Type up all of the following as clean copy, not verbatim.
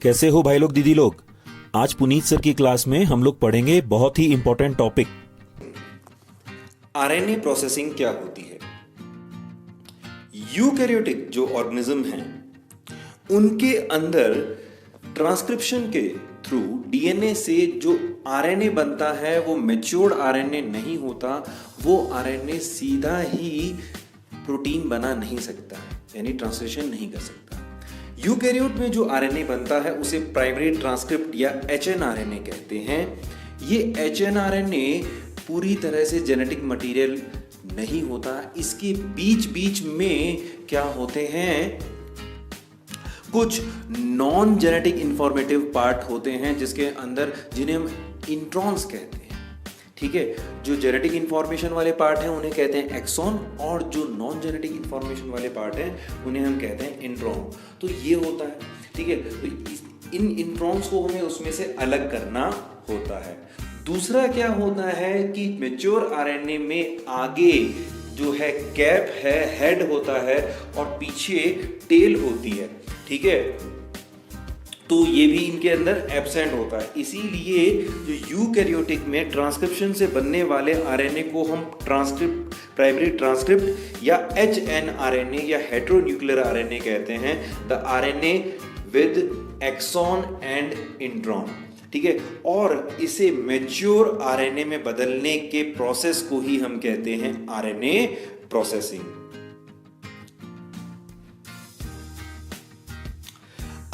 कैसे हो भाई लोग दीदी लोग। आज पुनीत सर की क्लास में हम लोग पढ़ेंगे बहुत ही इंपॉर्टेंट टॉपिक, आरएनए प्रोसेसिंग क्या होती है। यूकैरियोटिक जो ऑर्गेनिज्म हैं उनके अंदर ट्रांसक्रिप्शन के थ्रू डीएनए से जो आरएनए बनता है वो मैच्योर्ड आरएनए नहीं होता, वो आरएनए सीधा ही प्रोटीन बना नहीं सकता, यानी ट्रांसलेशन नहीं कर सकता। यूकैरियोट में जो आरएनए बनता है उसे प्राइमरी ट्रांसक्रिप्ट या एचएनआरएनए कहते हैं। ये एचएनआरएनए पूरी तरह से जेनेटिक मटेरियल नहीं होता, इसके बीच बीच में क्या होते हैं, कुछ नॉन जेनेटिक इंफॉर्मेटिव पार्ट होते हैं जिसके अंदर, जिन्हें हम इंट्रॉन्स कहते हैं। ठीक है, जो जेनेटिक इंफॉर्मेशन वाले पार्ट हैं उन्हें कहते हैं एक्सॉन, और जो नॉन जेनेटिक इंफॉर्मेशन वाले पार्ट हैं उन्हें हम कहते हैं इंट्रॉन। तो ये होता है, ठीक है। तो इन इंट्रॉन्स को हमें उसमें से अलग करना होता है। दूसरा क्या होता है कि मैच्योर आरएनए में आगे जो है कैप है, हेड होता है और पीछे टेल होती है, ठीक है। तो ये भी इनके अंदर एब्सेंट होता है। इसीलिए जो यूकैरियोटिक में ट्रांसक्रिप्शन से बनने वाले आरएनए को हम ट्रांसक्रिप्ट, प्राइमरी ट्रांसक्रिप्ट या एचएनआरएनए या हेटेरोन्यूक्लियर आरएनए कहते हैं। The RNA with exon and intron, ठीक है। और इसे मैच्योर आरएनए में बदलने के प्रोसेस को ही हम कहते हैं आरएनए प्रोसेसिंग।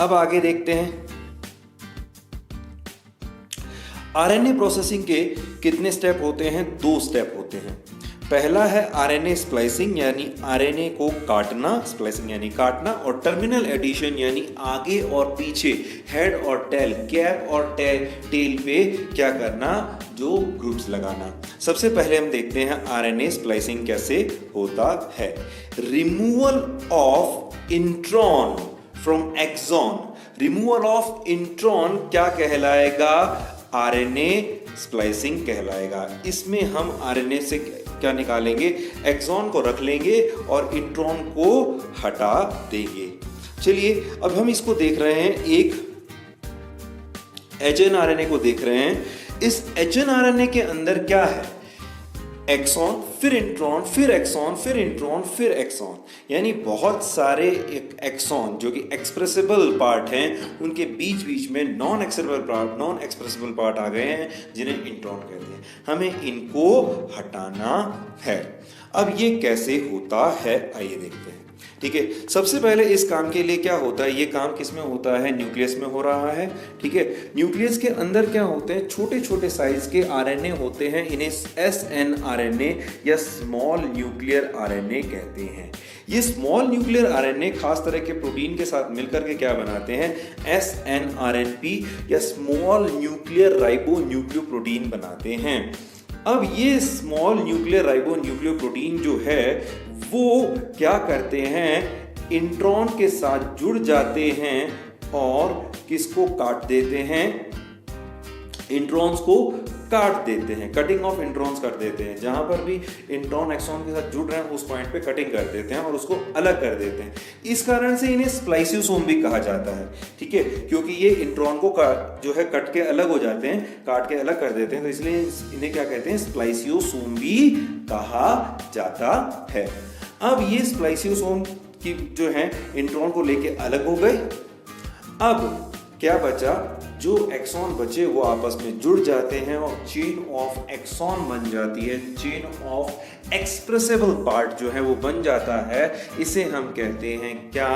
अब आगे देखते हैं आरएनए प्रोसेसिंग के कितने स्टेप होते हैं। 2 स्टेप होते हैं। पहला है आरएनए स्प्लाइसिंग यानी आरएनए को काटना, स्प्लाइसिंग यानी काटना, और टर्मिनल एडिशन यानी आगे और पीछे, हेड और टेल, कैप और टेल पे क्या करना, जो ग्रुप्स लगाना। सबसे पहले हम देखते हैं आरएनए स्प्लाइसिंग कैसे होता है। Removal of intron from exon, removal of intron क्या कहलाएगा, आरएनए स्प्लाइसिंग कहलाएगा। इसमें हम आरएनए से क्या निकालेंगे, एक्सॉन को रख लेंगे और इंट्रॉन को हटा देंगे। चलिए अब हम इसको देख रहे हैं, एक एचएनआरएनए को देख रहे हैं। इस एचएनआरएनए के अंदर क्या है, एक्सॉन, फिर इंट्रॉन, फिर एक्सॉन, फिर इंट्रॉन, फिर एक्सॉन, यानी बहुत सारे एक्सॉन जो कि एक्सप्रेसिबल पार्ट हैं, उनके बीच बीच में नॉन एक्सप्रेसिबल पार्ट आ गए हैं जिन्हें इंट्रॉन कहते हैं। हमें इनको हटाना है। अब ये कैसे होता है आइए देखते हैं, ठीक है। सबसे पहले इस काम के लिए क्या होता है, ये काम किसमें होता है, न्यूक्लियस में हो रहा है, ठीक है। न्यूक्लियस के अंदर क्या होते हैं, छोटे छोटे साइज के आरएनए होते हैं, इन्हें एसएनआरएनए या स्मॉल न्यूक्लियर आरएनए कहते हैं। ये स्मॉल न्यूक्लियर आरएनए खास तरह के प्रोटीन के साथ मिलकर के क्या बनाते हैं, एसएनआरएनपी या स्मॉल न्यूक्लियर राइबो न्यूक्लियोप्रोटीन बनाते हैं। अब ये स्मॉल न्यूक्लियर राइबो न्यूक्लियोप्रोटीन जो है वो क्या करते हैं, इंट्रॉन के साथ जुड़ जाते हैं और किसको काट देते हैं, इंट्रॉन्स को काट देते हैं, कटिंग ऑफ इंट्रॉन्स कर देते हैं। जहां पर भी इंट्रॉन एक्सॉन के साथ जुड़ रहे हैं उस पॉइंट पे कटिंग कर देते हैं और उसको अलग कर देते हैं। इस कारण से इन्हें स्प्लाइसियोसोम भी कहा जाता है, ठीक है, क्योंकि ये इंट्रॉन को जो है कट के अलग हो जाते हैं, काट के अलग कर देते हैं, तो इसलिए इन्हें क्या कहते हैं, स्प्लाइसियोसोम भी कहा जाता है। अब ये स्प्लाइसियोसोम की जो है इंट्रॉन को लेके अलग हो गए। अब क्या बचा, जो एक्सॉन बचे वो आपस में जुड़ जाते हैं और चेन ऑफ एक्सॉन बन जाती है, चेन ऑफ एक्सप्रेसिबल पार्ट जो है वो बन जाता है। इसे हम कहते हैं क्या,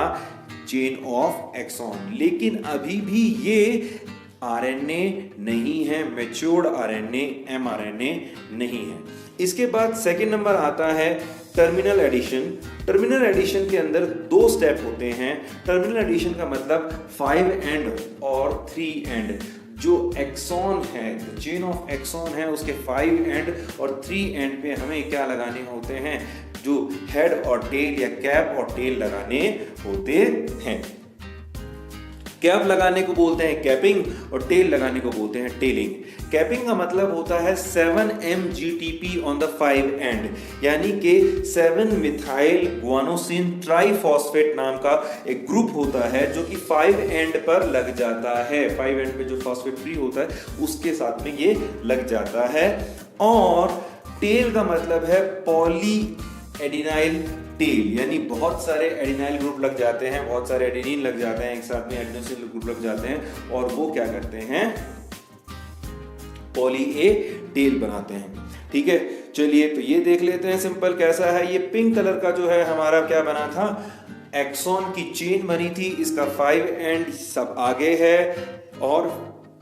चेन ऑफ एक्सॉन। लेकिन अभी भी ये आरएनए नहीं है, मैच्योर्ड आरएनए, एमआरएनए नहीं है। इसके बाद सेकंड नंबर आता है टर्मिनल एडिशन। टर्मिनल एडिशन के अंदर 2 स्टेप होते हैं। टर्मिनल एडिशन का मतलब 5 एंड और 3 एंड। जो एक्सॉन है, चेन ऑफ एक्सॉन है, उसके 5 एंड और 3 एंड पे हमें क्या लगाने होते हैं, जो हेड और टेल या कैप और टेल लगाने होते हैं। कैप लगाने को बोलते हैं कैपिंग और टेल लगाने को बोलते हैं टेलिंग। कैपिंग का मतलब होता है 7-MGTP ऑन द 5 एंड, यानी कि 7-मिथाइल गुआनोसिन ट्राइफॉस्फेट नाम का एक ग्रुप होता है जो कि 5 एंड पर लग जाता है। 5 एंड पे जो फॉस्फेट फ्री होता है उसके साथ में ये लग जाता है। और टेल का मतलब है पॉली एडिनाइल टेल, यानी बहुत सारे एडिनाइल ग्रुप लग जाते हैं, बहुत सारे एडेनिन लग जाते हैं, एक साथ में एडिनोसिन ग्रुप लग जाते हैं और वो क्या करते हैं, पॉली ए टेल बनाते हैं। ठीक है, चलिए तो ये देख लेते हैं सिंपल कैसा है। ये पिंक कलर का जो है हमारा क्या बना था, एक्सॉन की चेन बनी थी। इसका 5 एंड सब आगे है और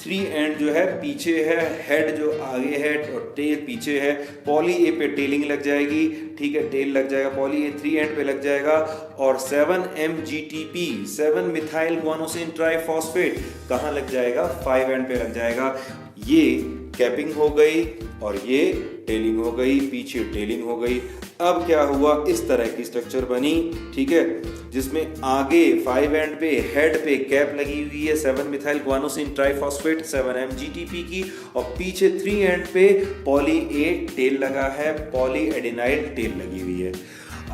3 एंड जो है पीछे है, हेड जो आगे है और टेल पीछे है। पॉली ए पे टेलिंग लग जाएगी, ठीक है, टेल लग जाएगा, पॉली ए 3 एंड पे लग जाएगा और 7-MGTP 7-मिथाइल गुआनोसिन ट्राइफॉस्फेट कहाँ लग जाएगा, 5 एंड पे लग जाएगा। ये कैपिंग हो गई और ये टेलिंग हो गई, पीछे टेलिंग हो गई। अब क्या हुआ, इस तरह की स्ट्रक्चर बनी, ठीक है, जिसमें आगे 5 एंड पे हेड पे कैप लगी हुई है 7-मिथाइल गुआनोसिन ट्राइफॉस्फेट 7-MGTP की और पीछे 3 एंड पे पॉली ए टेल लगा है, पॉली एडिनाइल टेल लगी हुई है।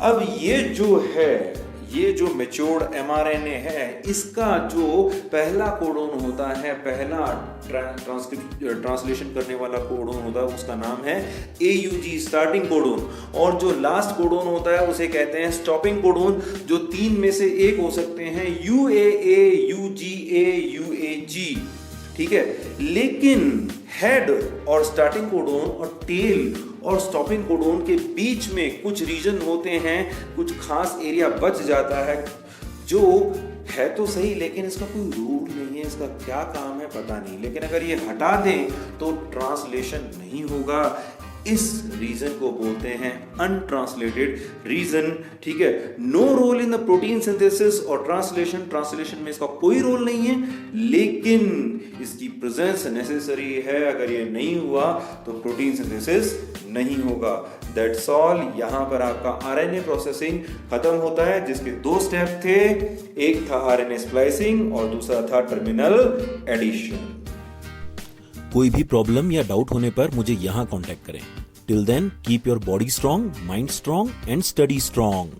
अब ये जो है, ये जो मैच्योर्ड mRNA है, इसका जो पहला कोडोन होता है, पहला ट्रांसलेशन करने वाला कोडोन होता है, उसका नाम है AUG स्टार्टिंग कोडोन। और जो लास्ट कोडोन होता है उसे कहते हैं स्टॉपिंग कोडोन, जो 3 में से एक हो सकते हैं, UAA, UGA, UAG। ठीक है, लेकिन हेड और स्टार्टिंग कोडोन और टेल और स्टॉपिंग कोडोन के बीच में कुछ रीजन होते हैं, कुछ खास एरिया बच जाता है जो है तो सही, लेकिन इसका कोई रूल नहीं है, इसका क्या काम है पता नहीं। लेकिन अगर ये हटा दें तो ट्रांसलेशन नहीं होगा। इस रीजन को बोलते हैं अनट्रांसलेटेड रीजन। ठीक है, no role in the protein synthesis और ट्रांसलेशन में इसका कोई रोल नहीं है, लेकिन इसकी प्रेजेंस नेसेसरी है। अगर ये नहीं हुआ तो प्रोटीन सिंथेसिस नहीं होगा। That's all. यहां पर आपका आरएनए प्रोसेसिंग खत्म होता है, जिसके 2 स्टेप थे, एक था आरएनए स्प्लाइसिंग और दूसरा था टर्मिनल एडिशन। कोई भी प्रॉब्लम या डाउट होने पर मुझे यहाँ कांटेक्ट करें। Till then keep your body strong, mind strong and study strong.